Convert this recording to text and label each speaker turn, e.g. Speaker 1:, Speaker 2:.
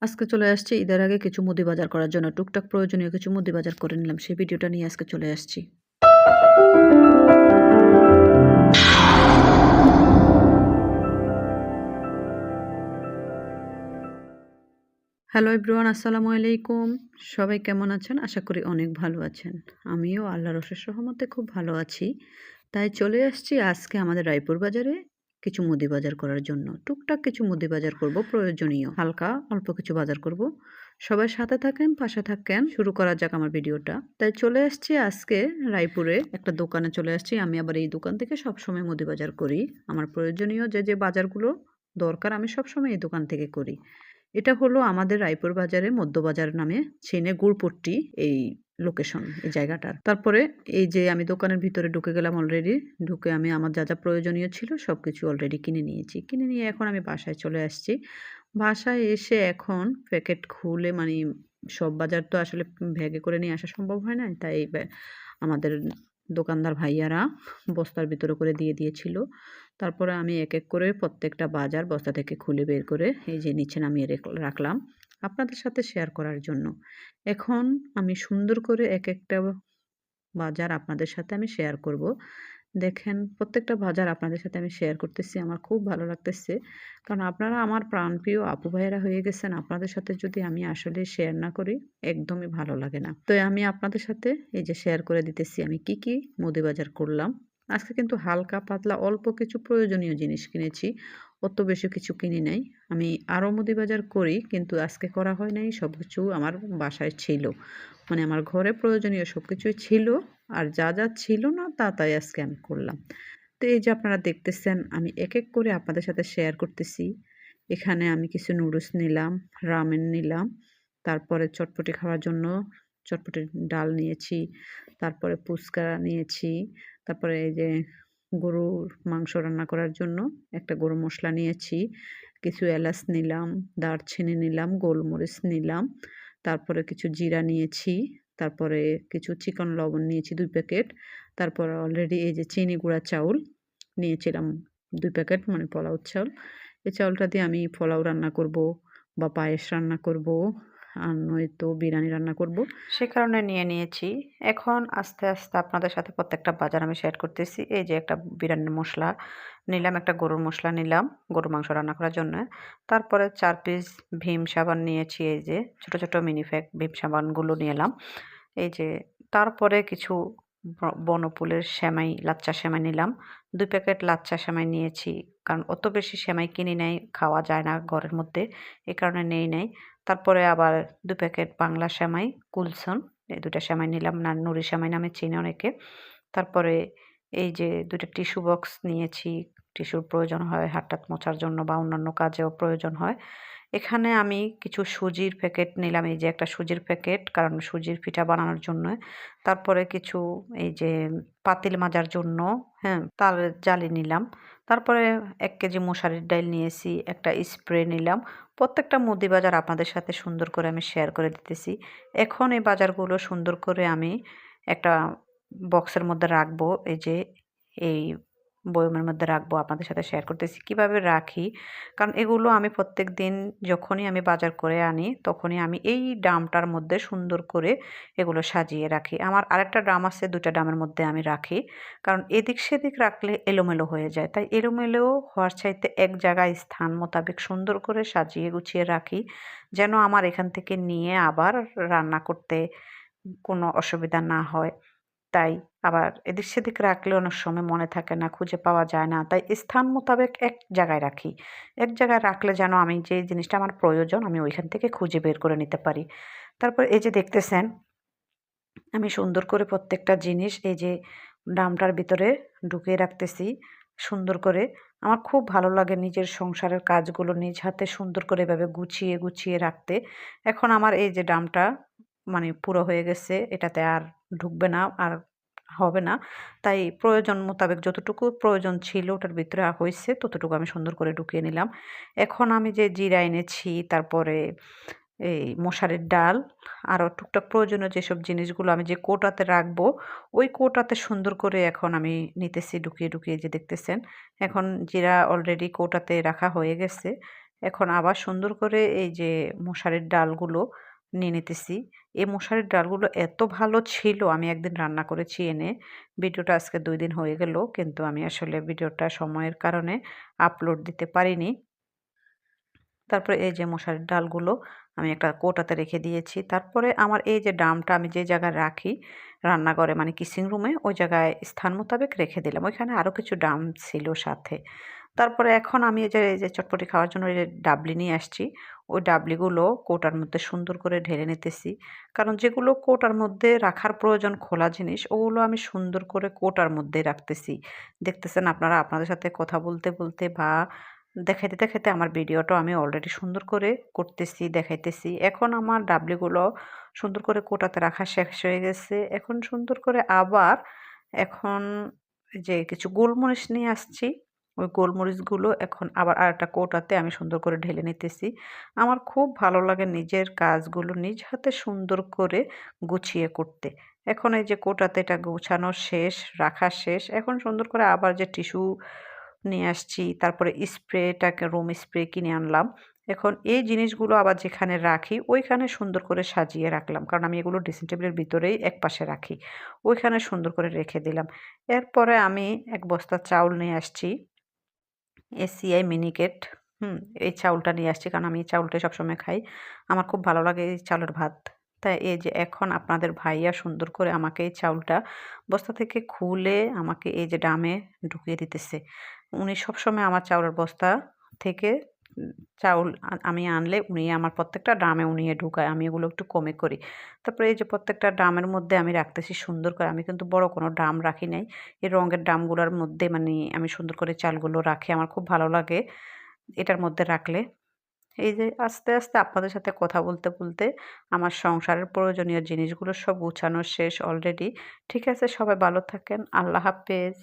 Speaker 1: আজকে চলে আসছি ঈদের আগে কিছু মুদি বাজার করার জন্য। টুকটাক প্রয়োজনীয় কিছু মুদি বাজার করে নিলাম। সেই ভিডিওটা নিয়ে আজকে চলে আসছি। হ্যালো এভরিওয়ান, আসসালামু আলাইকুম। সবাই কেমন আছেন? আশা করি অনেক ভালো আছেন। আমিও আল্লাহর অশেষ রহমতে খুব ভালো আছি। তাই চলে আসছি আজকে আমাদের রায়পুর বাজারে কিছু মুদি বাজার করার জন্য। টুকটাক কিছু মুদি বাজার করব, প্রয়োজনীয় হালকা অল্প কিছু বাজার করব। সবাই সাথে থাকেন, পাশে থাকেন। শুরু করা যাক আমার ভিডিওটা। তাই চলে আসছি আজকে রায়পুরে একটা দোকানে চলে আসছি। আমি আবার এই দোকান থেকে সবসময় মুদি বাজার করি। আমার প্রয়োজনীয় যে বাজারগুলো দরকার আমি সবসময় এই দোকান থেকে করি। এটা হলো আমাদের রায়পুর বাজারে মধ্যবাজার নামে চেনে গুড়পট্টি এই লোকেশন, এই জায়গাটার। তারপরে এই যে আমি দোকানের ভিতরে ঢুকে গেলাম অলরেডি। ঢুকে আমি আমার যা প্রয়োজনীয় ছিল সবকিছু অলরেডি কিনে নিয়েছি। কিনে নিয়ে এখন আমি বাসায় চলে আসছি। বাসায় এসে এখন প্যাকেট খুলে মানে সব বাজার তো আসলে ব্যাগে করে নিয়ে আসা সম্ভব হয় না। তাই আমাদের দোকানদার ভাইয়ারা বস্তার ভিতরে করে দিয়ে দিয়েছিল। তারপরে আমি এক এক করে প্রত্যেকটা বাজার বস্তা থেকে খুলে বের করে এই যে নিচে নামিয়ে রাখলাম আপনাদের সাথে শেয়ার করার জন্য। এখন আমি সুন্দর করে এক একটা বাজার আপনাদের সাথে আমি শেয়ার করব। দেখেন প্রত্যেকটা বাজার আপনাদের সাথে আমি শেয়ার করতেছি। আমার খুব ভালো লাগতেছে। কারণ আপনারা আমার প্রাণপ্রিয় আপু ভাইয়েরা হয়ে গেছেন। আপনাদের সাথে যদি আমি আসলে শেয়ার না করি একদমই ভালো লাগে না। তো আমি আপনাদের সাথে এই যে শেয়ার করে দিতেছি আমি কি মুদি বাজার করলাম। আজকে কিন্তু হালকা পাতলা অল্প কিছু প্রয়োজনীয় জিনিস কিনেছি। অত বেশি কিছু কিনি নাই। আমি আরও মুদি বাজার করি কিন্তু আজকে করা হয় নাই। সবকিছু আমার বাসায় ছিল। মানে আমার ঘরে প্রয়োজনীয় সবকিছুই ছিল। আর যা ছিল না তাই আজকে আমি করলাম। তো এই যে আপনারা দেখতেছেন আমি এক এক করে আপনাদের সাথে শেয়ার করতেছি। এখানে আমি কিছু নুডলস নিলাম, রামেন নিলাম। তারপরে চটপটি খাওয়ার জন্য চটপটির ডাল নিয়েছি। তারপরে ফুচকা নিয়েছি। তারপরে এই যে গরুর মাংস রান্না করার জন্য একটা গরুর মসলা নিয়েছি। কিছু এলাচ নিলাম, দারচিনি নিলাম, গোলমরিচ নিলাম। তারপরে কিছু জিরা নিয়েছি। তারপরে কিছু চিকন লবণ নিয়েছি ২ প্যাকেট। তারপরে অলরেডি এই যে চিনি গুঁড়া চাউল নিয়েছিলাম ২ প্যাকেট, মানে পোলাও চাউল। এই চাউলটা দিয়ে আমি পোলাও রান্না করব বা পায়েস রান্না করব আর নয়তো বিরিয়ানি রান্না করব। সে কারণে নিয়ে নিয়েছি। এখন আস্তে আস্তে আপনাদের সাথে প্রত্যেকটা বাজার আমি শেয়ার করতেছি। এই যে একটা বিরিয়ানির মসলা নিলাম, একটা গরুর মসলা নিলাম গরুর মাংস রান্না করার জন্য। তারপরে ৪ পিস ভীম সাবান নিয়েছি, এই যে ছোট ছোট মিনি প্যাক ভীম সাবানগুলো নিয়ে এলাম। এই যে তারপরে কিছু বনফুলের সেমাই, লাচ্চা সেমাই নিলাম। ২ প্যাকেট লাচ্চা সেমাই নিয়েছি। কারণ অত বেশি সেমাই কিনি নাই, খাওয়া যায় না ঘরের মধ্যে। এ কারণে নেই নাই। তারপরে আবার ২ প্যাকেট বাংলা সেমাই, কুলসন। এই ২ টা সেমাই নিলাম, না নুরি সেমাই নামে চিনে অনেকে। তারপরে এই যে ২ টা টিস্যু বক্স নিয়েছি। টিস্যুর প্রয়োজন হয় হাত-টাত মোছার জন্য বা অন্যান্য কাজেও প্রয়োজন হয়। এখানে আমি কিছু সুজির প্যাকেট নিলাম, এই যে একটা সুজির প্যাকেট, কারণ সুজির পিঠা বানানোর জন্য। তারপরে কিছু এই যে পাতিল মাজার জন্য, হ্যাঁ, তালের জালি নিলাম। তারপরে ১ কেজি মশারির ডাইল নিয়েছি, একটা স্প্রে নিলাম। প্রত্যেকটা মুদি বাজার আপনাদের সাথে সুন্দর করে আমি শেয়ার করে দিতেছি। এখন এই বাজারগুলো সুন্দর করে আমি একটা বক্সের মধ্যে রাখবো। এই যে এই বয়মের মধ্যে রাখবো, আপনাদের সাথে শেয়ার করতেছি কিভাবে রাখি। কারণ এগুলো আমি প্রত্যেকদিন যখনই আমি বাজার করে আনি তখনই আমি এই ড্রামটার মধ্যে সুন্দর করে এগুলো সাজিয়ে রাখি। আমার আরেকটা ড্রাম আছে, ২ টা ড্রামের মধ্যে আমি রাখি। কারণ এদিক সেদিক রাখলে এলোমেলো হয়ে যায়। তাই এলোমেলো হওয়ার চাইতে এক জায়গায় স্থান মোতাবেক সুন্দর করে সাজিয়ে গুছিয়ে রাখি। যেন আমার এখান থেকে নিয়ে আবার রান্না করতে কোনো অসুবিধা না হয়। তাই আবার এদিক সেদিক রাখলে অনেক সময় মনে থাকে না, খুঁজে পাওয়া যায় না। তাই স্থান মোতাবেক এক জায়গায় রাখি। এক জায়গায় রাখলে যেন আমি যে জিনিসটা আমার প্রয়োজন আমি ওইখান থেকে খুঁজে বের করে নিতে পারি। তারপর এই যে দেখতেছেন আমি সুন্দর করে প্রত্যেকটা জিনিস এই যে ড্রামটার ভিতরে ঢুকিয়ে রাখতেছি সুন্দর করে। আমার খুব ভালো লাগে নিজের সংসারের কাজগুলো নিজ হাতে সুন্দর করে এভাবে গুছিয়ে রাখতে। এখন আমার এই যে ড্রামটা মানে পুরো হয়ে গেছে, এটাতে আর ঢুকবে না, আর হবে না। তাই প্রয়োজন মোতাবেক যতটুকু প্রয়োজন ছিল ওটার ভিতরে হইছে ততটুকু আমি সুন্দর করে ঢুকিয়ে নিলাম। এখন আমি যে জিরা এনেছি, তারপরে এই মশারির ডাল, আরও টুকটাক প্রয়োজনীয় যেসব জিনিসগুলো আমি যে কৌটাতে রাখবো, ওই কৌটাতে সুন্দর করে এখন আমি নিতেছি ঢুকিয়ে যে দেখতেছেন। এখন জিরা অলরেডি কৌটাতে রাখা হয়ে গেছে। এখন আবার সুন্দর করে এই যে মশারির ডালগুলো নিয়ে নিতেছি। এই মশারির ডালগুলো এত ভালো ছিল, আমি একদিন রান্না করেছি এনে। ভিডিওটা আজকে ২ দিন হয়ে গেল। কিন্তু আমি আসলে ভিডিওটা সময়ের কারণে আপলোড দিতে পারিনি। তারপরে এই যে মশারির ডালগুলো আমি একটা কৌটাতে রেখে দিয়েছি। তারপরে আমার এই যে ড্রামটা আমি যে জায়গায় রাখি রান্নাঘরে মানে কিচেন রুমে, ওই জায়গায় স্থান মোতাবেক রেখে দিলাম। ওইখানে আরো কিছু ড্রাম ছিল সাথে। তারপরে এখন আমি এই যে চটপটি খাওয়ার জন্য এই যে ডাবলি নিয়ে আসছি। ওই ডাবলিগুলো কৌটার মধ্যে সুন্দর করে ঢেলে নিতেছি। কারণ যেগুলো কৌটার মধ্যে রাখার প্রয়োজন খোলা জিনিস, ওগুলো আমি সুন্দর করে কৌটার মধ্যে রাখতেছি। দেখতেছেন আপনারা, আপনাদের সাথে কথা বলতে, বলতে বা দেখাইতে, দেখাইতে আমার ভিডিওটাও আমি অলরেডি সুন্দর করে করতেছি, দেখাইতেছি। এখন আমার ডাবলিগুলো সুন্দর করে কৌটাতে রাখা শেষ হয়ে গেছে। এখন সুন্দর করে আবার এখন যে কিছু গোলমরিচ নিয়ে আসছি। ওই গোলমরিচগুলো এখন আবার আরেকটা কৌটাতে আমি সুন্দর করে ঢেলে নিতেছি। আমার খুব ভালো লাগে নিজের কাজগুলো নিজ হাতে সুন্দর করে গুছিয়ে করতে। এখন এই যে কৌটাতে এটা গুছানো শেষ, রাখা শেষ। এখন সুন্দর করে আবার যে টিস্যু নিয়ে আসছি, তারপরে স্প্রেটাকে রুম স্প্রে কিনে আনলাম। এখন এই জিনিসগুলো আবার যেখানে রাখি ওইখানে সুন্দর করে সাজিয়ে রাখলাম। কারণ আমি এগুলো ড্রেসিং টেবিলের ভিতরেই একপাশে রাখি। ওইখানে সুন্দর করে রেখে দিলাম। এরপরে আমি ১ বস্তা চাউল নিয়ে আসছি। এসিআই মিনিকেট। এই চাউলটা নিয়ে আসছি কারণ আমি এই চাউলটাই সবসময় খাই। আমার খুব ভালো লাগে এই চালের ভাত। তাই এই যে এখন আপনাদের ভাইয়া সুন্দর করে আমাকে এই চাউলটা বস্তা থেকে খুলে আমাকে এই যে ড্রামে ঢুকিয়ে দিতেছে। উনি সবসময় আমার চাউলের বস্তা থেকে উম চাউল আমি আনলে উনি আমার প্রত্যেকটা ড্রামে উনিয়ে ঢুকায়। আমি এগুলো একটু কমে করি। তারপরে এই যে প্রত্যেকটা ড্রামের মধ্যে আমি রাখতেছি সুন্দর করে। আমি কিন্তু বড় কোনো ড্রাম রাখি নাই। এই রঙের ড্রামগুলার মধ্যে মানে আমি সুন্দর করে চালগুলো রাখি। আমার খুব ভালো লাগে এটার মধ্যে রাখলে। এই যে আস্তে, আস্তে আপনাদের সাথে কথা বলতে, বলতে আমার সংসারের প্রয়োজনীয় জিনিসগুলো সব গুছানো শেষ অলরেডি। ঠিক আছে, সবাই ভালো থাকেন। আল্লাহ হাফেজ।